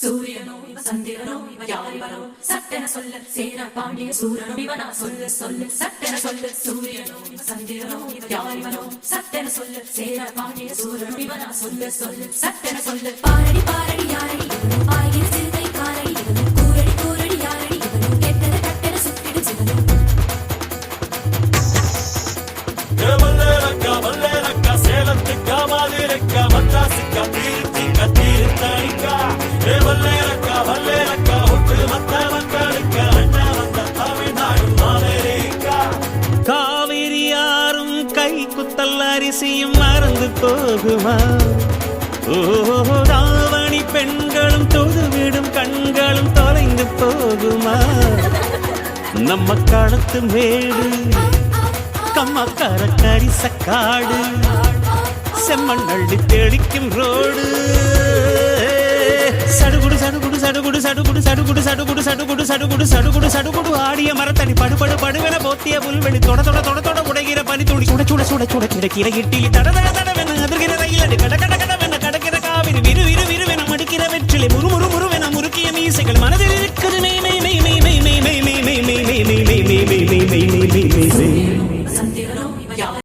சூரியனோ சந்திரனோ யாரிவனோ சட்டென சொல்ல சேர பாண்டிய சூரனோ இவனா சொல்லு சொல்லு சட்டென சொல்லு சூரியனோ சந்திரனோ யாரிவனோ சட்டென சொல்ல சேர பாண்டிய சூரனோ இவனா சொல்லு சொல்லு சட்டென சொல்லு பாரடி பாரடி யாரடி ஆயிர சிறுகை காரடி கூரடி கூரடி யாரடி கேட்டத கட்டென சுத்திடு சிவனோ வல்லேரக்கா சேலத்துக்கா மாதிரக்கா மத்தாசுக்கா தீர்த்திக்கா தீர்த்தாரிக்கா வல்லேரக்கா ஒட்டு மத்த மக்களுக்கா அண்ணா வந்த தமிழ்நாடு மாவேரிக்கா காவிரி யாரும் கை குத்தல் அரிசியும் மறந்து போகுமா ஓ ராவணி பெண்களும் தொழுவிடும் கண்களும் தொலைந்து போகுமா நம்ம களத்து மேடு கம்மக்கார கரிசக்காடு செம்மண் அள்ளி தெளிக்கும் ரோடு சடுகுடு சடுகுடு சடுகுடு சடுகுடு சடுகுடு சடுகுடு சடுகுடு சடுகுடு சடுகுடு சடுகுடு ஆடிய மரத்தடி படுபடு படுவென போத்திய புல்வெளி தொட தொட தொட தொட உடைகிற பனி துளி சுட சுட சுட சுட கிடக்கிற இட்டி தட தட தடவென அதிர்கிறது